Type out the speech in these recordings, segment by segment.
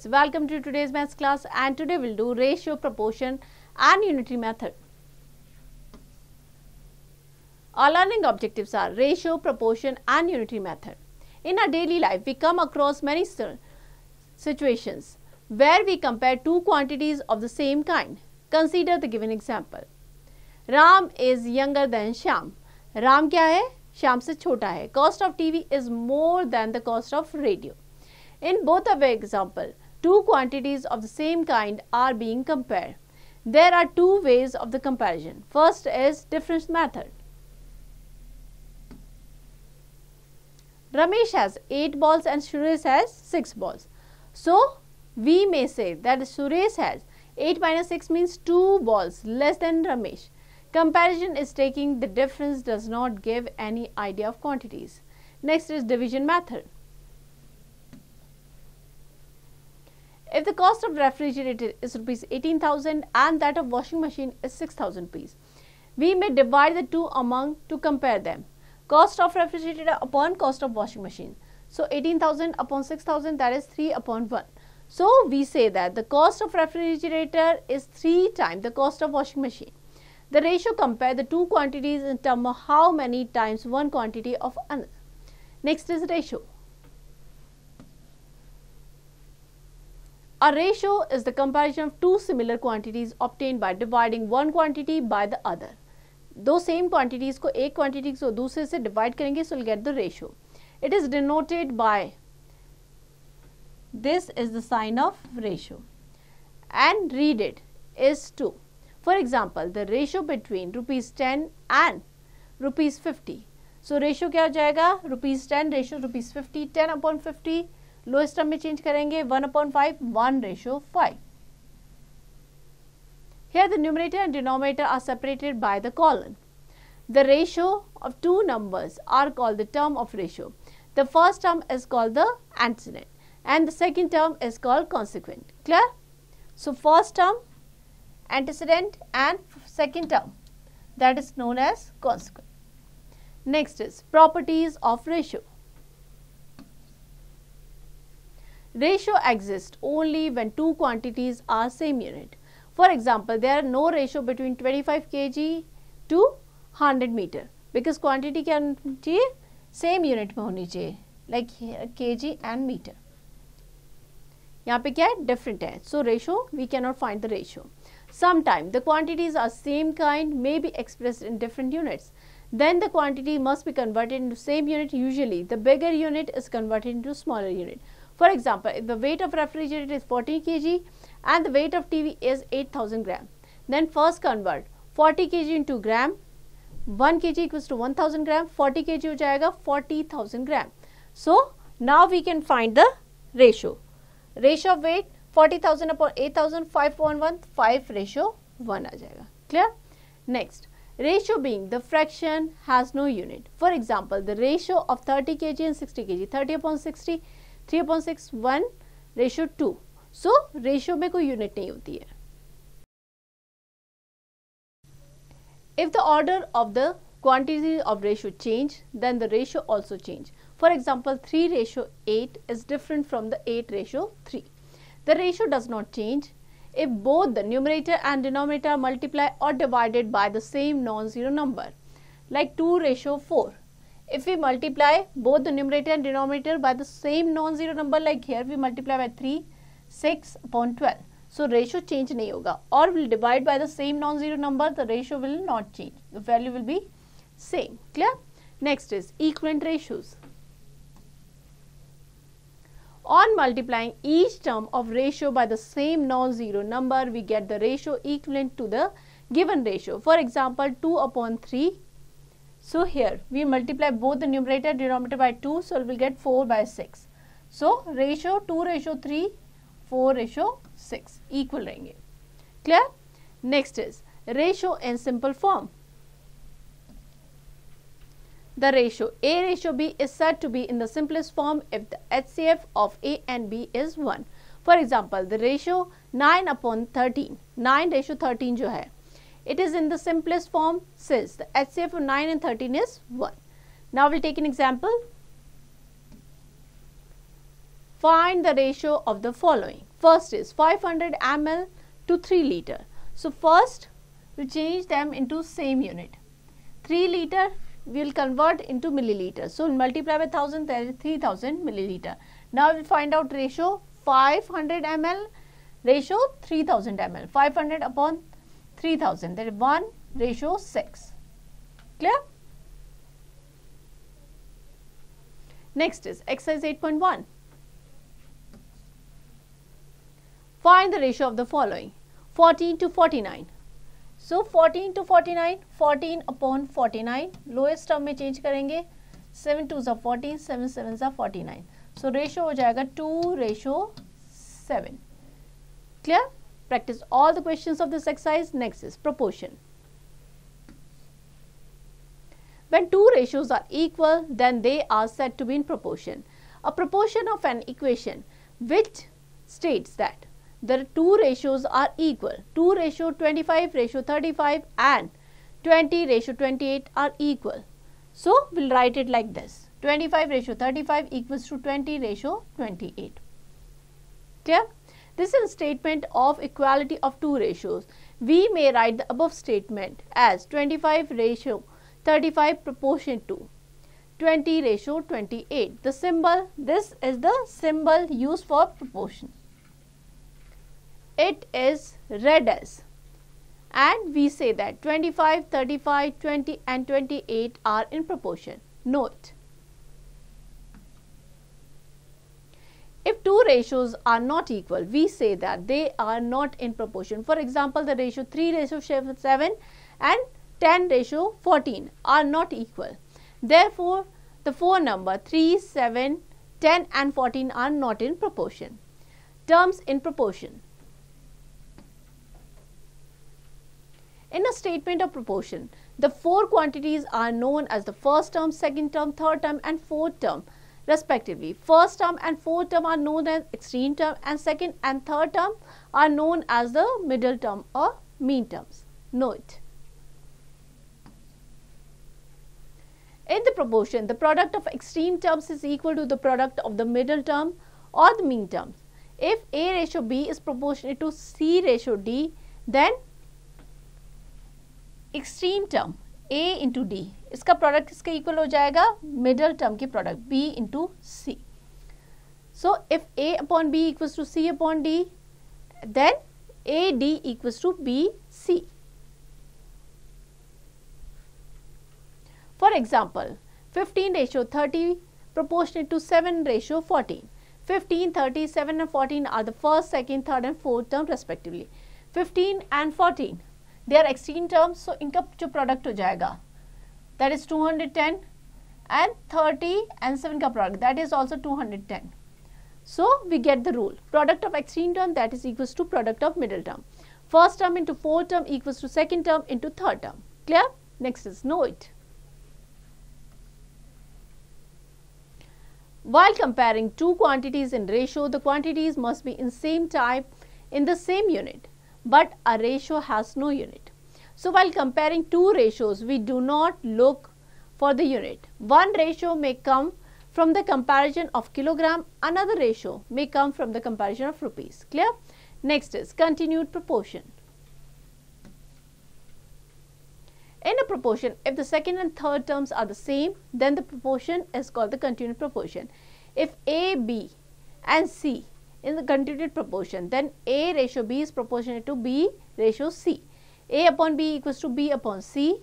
students, welcome to today's maths class, and today we'll do ratio, proportion and unitary method. Our learning objectives are ratio, proportion and unitary method. In our daily life, we come across many situations where we compare two quantities of the same kind. Consider the given example. Ram is younger than Shyam. Ram क्या है? श्याम से छोटा है. Cost of TV is more than the cost of radio. In both of the example, two quantities of the same kind are being compared. There are two ways of the comparison. First is difference method. Ramesh has 8 balls and Suresh has 6 balls. So, we may say that Suresh has 8 minus 6 means 2 balls less than Ramesh. Comparison is taking the difference does not give any idea of quantities. Next is division method. If the cost of refrigerator is rupees 18,000 and that of washing machine is 6,000 rupees, we may divide the two among to compare them. Cost of refrigerator upon cost of washing machine. So 18,000 upon 6,000, that is 3 upon 1. So we say that the cost of refrigerator is 3 times the cost of washing machine. The ratio compare the two quantities in terms of how many times one quantity of another. Next is ratio. A ratio is the comparison of two similar quantities obtained by dividing one quantity by the other. दो same quantities को एक quantity को दूसरे से divide करेंगे, so we'll get the ratio. It is denoted by, this is the sign of ratio, and read it is 2. For example, the ratio between rupees 10 and rupees 50. So ratio क्या हो जाएगा? rupees 10 ratio rupees 50, 10 upon 50 lowest term में change करेंगे, 1/5, 1:5. Here the numerator and denominator are separated by the colon. The ratio of two numbers are called the term of ratio. The first term is called the antecedent and the second term is called consequent. Clear? So first term, antecedent, and second term, that is known as consequent. Next is properties of ratio. Ratio exists only when two quantities are same unit. For example, there are no ratio between 25 kg to 100 meter because quantity क्या होनी चाहिए? Same unit में होनी चाहिए, like kg and meter. यहाँ पे क्या है? Different है. So ratio, we cannot find the ratio. Sometimes the quantities are same kind may be expressed in different units. Then the quantity must be converted into same unit. Usually, the bigger unit is converted into smaller unit. For example, if the weight of refrigerator is 40 kg and the weight of TV is 8,000 gram, then first convert 40 kg into gram. 1 kg equals to 1,000 gram. 40 kg हो जाएगा 40,000 gram. So now we can find the ratio. Ratio of weight 40,000 upon 8,000, 5/1, 5:1 आ जाएगा. Clear? Next, ratio being the fraction has no unit. For example, the ratio of 30 kg and 60 kg, 30 upon 60, 3/6, 1:2. So ratio में कोई unit नहीं होती है. If the order of the quantity of ratio change, then the ratio also change. For example, 3:8 is different from the 8:3. The ratio does not change if both the numerator and denominator multiply or divided by the same non-zero number, like 2:4. If we multiply both the numerator and denominator by the same non-zero number, like here we multiply by 3, 6/12. So ratio change नहीं होगा. Or will divide by the same non-zero number, the ratio will not change. The value will be same. Clear? Next is equivalent ratios. On multiplying each term of ratio by the same non-zero number, we get the ratio equivalent to the given ratio. For example, 2/3. So here we multiply both the numerator and denominator by 2, so we will get 4/6. So ratio 2:3, 4:6 equal रहेंगे. Clear? Next is ratio in simple form. The ratio A ratio B is said to be in the simplest form if the HCF of A and B is 1. For example, the ratio 9/13, 9:13 जो है, it is in the simplest form since the HCF of 9 and 13 is 1. Now we'll take an example. Find the ratio of the following. First is 500 ml to 3 liter. So first we change them into same unit. 3 liter we will convert into milliliter. So multiply by 1000, that is 3000 milliliter. Now we will find out ratio 500 ml ratio 3000 ml. 500 upon 3000, that is 1:6. Clear? Next is exercise 8.1. Find the ratio of the following: 14 to 49. So 14 to 49, 14 upon 49, lowest term में change करेंगे, 7 2s are 14, 7 7s are 49. So ratio हो जाएगा 2:7. Clear? Practice all the questions of this exercise. Next is proportion. When two ratios are equal, then they are said to be in proportion. A proportion of an equation which states that the two ratios are equal. 2:25:35 and 20:28 are equal. So we'll write it like this: 25:35 equals to 20:28. Clear? This is a statement of equality of two ratios. We may write the above statement as 25:35 proportion to 20:28. The symbol, this is the symbol used for proportion. It is read as, and we say that 25, 35, 20 and 28 are in proportion. Note: if two ratios are not equal, we say that they are not in proportion. For example, the ratio 3:7 and 10:14 are not equal. Therefore, the four number 3, 7, 10 and 14 are not in proportion. Terms in proportion. In a statement of proportion, the four quantities are known as the first term, second term, third term and fourth term respectively. First term and fourth term are known as extreme term, and second and third term are known as the middle term or mean terms. Note: in the proportion, the product of extreme terms is equal to the product of the middle term or the mean terms. If A ratio B is proportionate to C ratio D, then extreme term A into D, इसका product किसके equal हो जाएगा? Middle term की product B into C. So if A upon B equals to C upon D, then AD equals to BC. For example, 15:30 proportionate to 7:14. 15, 30, 7 and 14 are the first, second, third and fourth term respectively. 15 and 14, they are extreme terms, so इनका जो product हो जाएगा that is 210, and 30 and 7 का product that is also 210. So we get the rule: product of extreme term, that is equals to product of middle term. First term into fourth term equals to second term into third term. Clear? Next is note. While comparing two quantities in ratio, the quantities must be in same type in the same unit, but a ratio has no unit. So while comparing two ratios, we do not look for the unit. One ratio may come from the comparison of kilogram, another ratio may come from the comparison of rupees. Clear? Next is continued proportion. In a proportion, if the second and third terms are the same, then the proportion is called the continued proportion. If A, B and C in the continued proportion, then A ratio B is proportionate to B ratio C. A upon B equals to B upon C.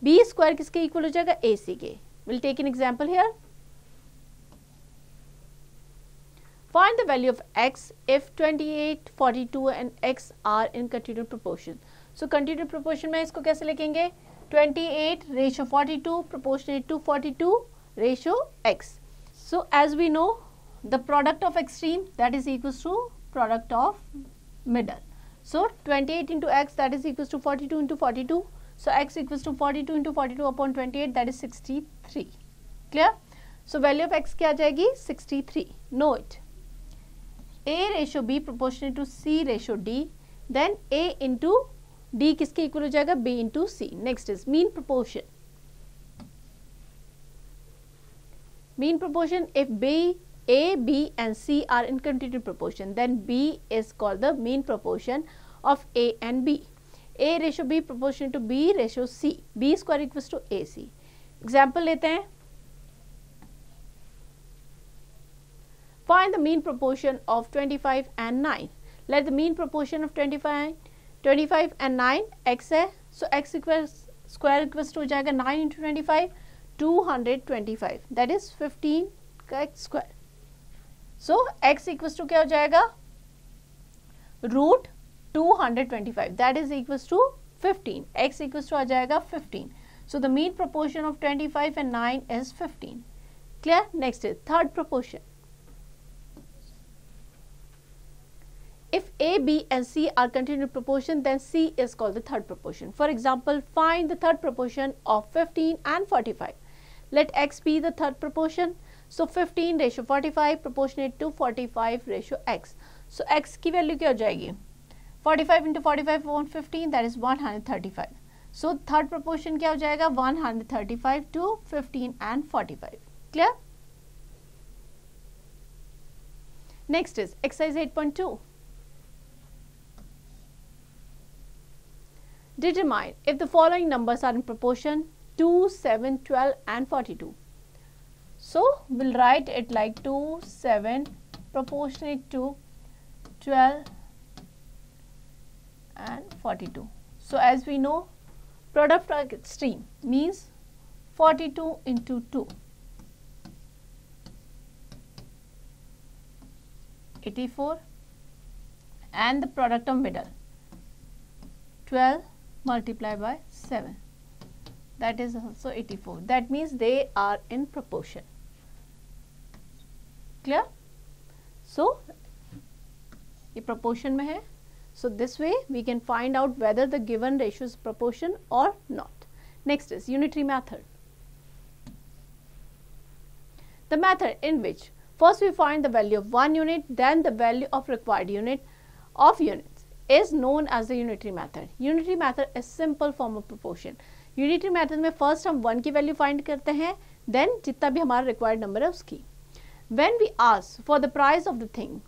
B square किसके equal हो जाएगा? AC के. We'll take an example here. Find the value of x if 28, 42 and x are in continued proportion. So continued proportion में इसको कैसे लिखेंगे? 28 ratio 42 proportionate to 42 ratio x. So as we know, the product of extreme, that is equals to product of middle. So 28 into x, that is equals to 42 into 42. So x equals to 42 into 42 upon 28, that is 63. Clear? So value of x क्या आ जाएगी? 63. Note: A ratio B proportionate to C ratio D, then A into D किसके equal हो जाएगा? B into C. Next is mean proportion. Mean proportion, if B, A, B and C are in continued proportion, then B is called the mean proportion of A and B. A ratio B proportional to B ratio C. B square equals to AC. Example लेते हैं. Find the mean proportion of 25 and 9. Let the mean proportion of 25 and 9 x है. So x square equals to हो जाएगा 9 into 25, 225. That is 15 का x square. So x equals to क्या हो जाएगा? Root 225. That is equals to 15. X equals to आ जाएगा 15. So the mean proportion of 25 and 9 is 15. Clear? Next is third proportion. If A, B and C are continued proportion, then C is called the third proportion. For example, find the third proportion of 15 and 45. Let x be the third proportion. So 15 ratio 45 proportionate to 45 ratio x. So x की value क्या हो जाएगी? 45 into 45 upon 15, that is 135. So third proportion क्या हो जाएगा? 135 to 15 and 45. Clear? Next is exercise 8.2. Determine if the following numbers are in proportion 2, 7, 12 and 42. So we'll write it like 2, 7 proportionate to 12 and 42. So as we know, product of extreme means 42 into 2, 84, and the product of middle 12 multiplied by 7, that is also 84. That means they are in proportion. Clear? So ये proportion में है. So this way we can find out whether the given ratio is proportion or not. Next is unitary method. The method in which first we find the value of one unit, then the value of required unit of units is known as the unitary method. Unitary method is simple form of proportion. Unitary method में first हम 1 की value find करते हैं, then जितना भी हमारा required number है उसकी. When we ask for the price of the thing,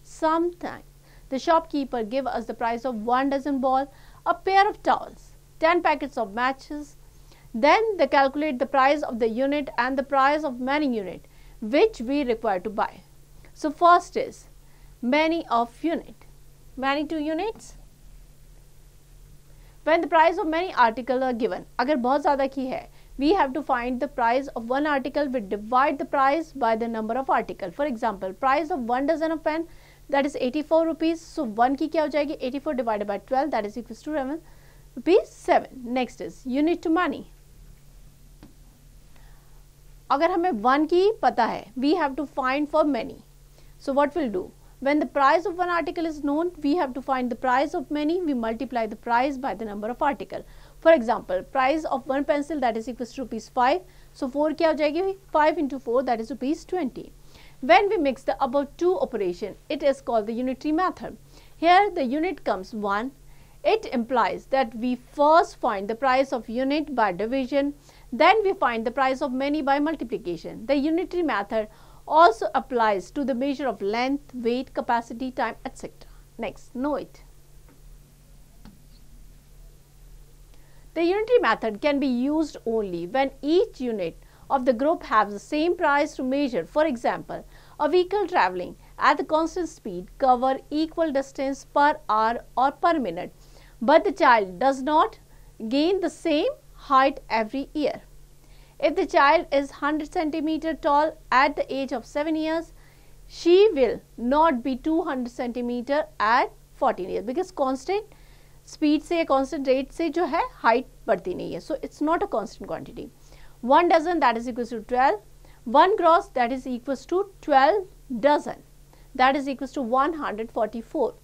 sometimes the shopkeeper give us the price of 1 dozen ball, a pair of towels, 10 packets of matches. Then they calculate the price of the unit and the price of many unit which we require to buy. So first is many of unit. Many 2 units. When the price of many articles are given, अगर बहुत ज़्यादा की है, we have to find the price of one article. We divide the price by the number of article. For example, price of 1 dozen of pen, that is 84 rupees. So 1 की क्या हो जाएगी? 84 divided by 12, that is equals to rupees 7. Next is unit to money. अगर हमें 1 की पता है, we have to find for many. So what we'll do? When the price of one article is known, we have to find the price of many. We multiply the price by the number of article. For example, price of one pencil, that is equals to rupees 5. So 4 क्या हो जाएगी? 5 into 4, that is rupees 20. When we mix the above two operation, it is called the unitary method. Here the unit comes 1. It implies that we first find the price of unit by division, then we find the price of many by multiplication. The unitary method also applies to the measure of length, weight, capacity, time, etc. Next, know it. The unitary method can be used only when each unit of the group has the same price to measure. For example, a vehicle traveling at the constant speed cover equal distance per hour or per minute, but the child does not gain the same height every year. If the child is 100 centimeter tall at the age of 7 years, she will not be 200 centimeter at 14 years, because constant speed से constant rate से जो है height बढ़ती नहीं है. So it's not a constant quantity. 1 dozen, that is equals to 12. 1 gross, that is equals to 12 dozen, that is equals to 144.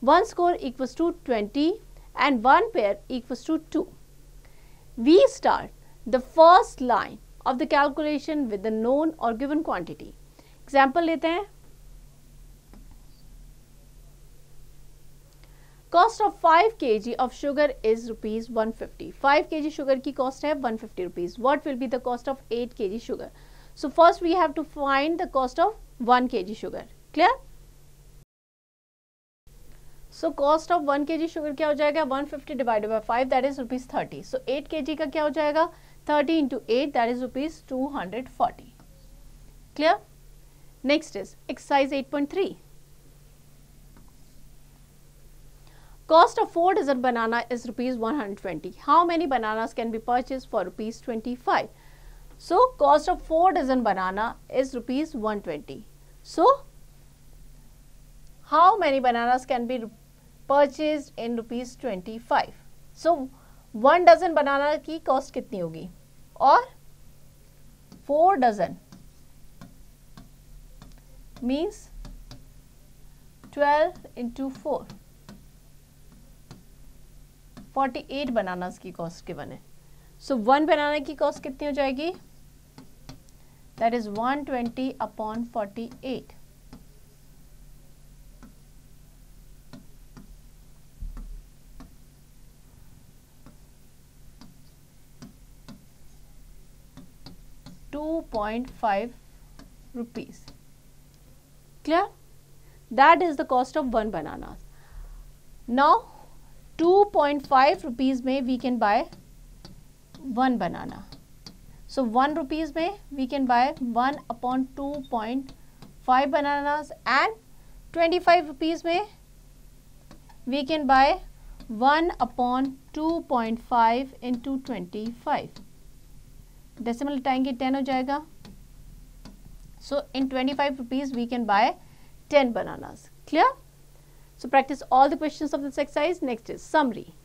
1 score equals to 20 and 1 pair equals to 2. We start the first line of the calculation with the known or given quantity. Example लेते हैं. Cost of 5 kg of sugar is rupees 150. 5 kg sugar की cost है 150 rupees. What will be the cost of 8 kg sugar? So first we have to find the cost of 1 kg sugar. Clear? So cost of 1 kg sugar क्या हो जाएगा? 150 divided by 5, that is rupees 30. So 8 kg का क्या हो जाएगा? 30 into 8, that is rupees 240. Clear? Next is exercise 8.3. Cost of 4 dozen banana is rupees 120. How many bananas can be purchased for rupees 25? So cost of 4 dozen banana is rupees 120. So how many bananas can be purchased in rupees 25? So 1 dozen banana की cost कितनी होगी? और 4 dozen means 12 into 4. 48 bananas की cost given है. सो 1 बनाना की cost कितनी हो जाएगी? That is 120 upon 48. ₹2.5. Clear? That is the cost of 1 banana. Now 2.5 rupees में we can buy 1 banana. So 1 rupees में we can buy 1 upon 2.5 bananas, and 25 rupees में we can buy 1 upon 2.5 into 25. Decimal हटाएंगे 10 हो जाएगा. So in 25 rupees we can buy 10 bananas. Clear? So practice all the questions of this exercise. Next is summary.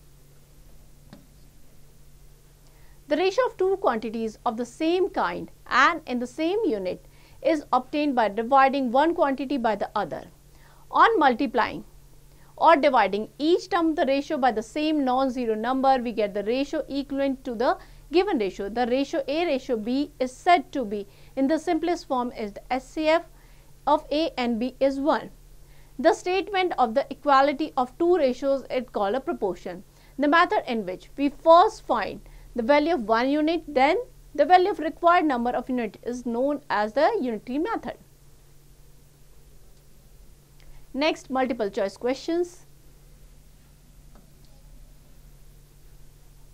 The ratio of two quantities of the same kind and in the same unit is obtained by dividing one quantity by the other. On multiplying or dividing each term of the ratio by the same non-zero number, we get the ratio equivalent to the given ratio. The ratio A ratio B is said to be in the simplest form is the SCF of A and B is 1. The statement of the equality of two ratios is called a proportion. The method in which we first find the value of one unit, then the value of required number of units is known as the unitary method. Next, multiple choice questions.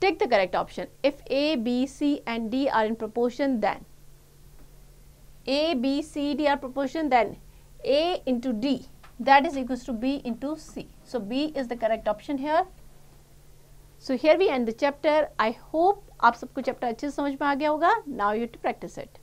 Take the correct option. If A, B, C and D are in proportion, then A, B, C, D are proportion, then A into D, that is equals to B into C. So B is the correct option here. So here we end the chapter. I hope आप सबको chapter अच्छे से समझ में आ गया होगा. Now you have to practice it.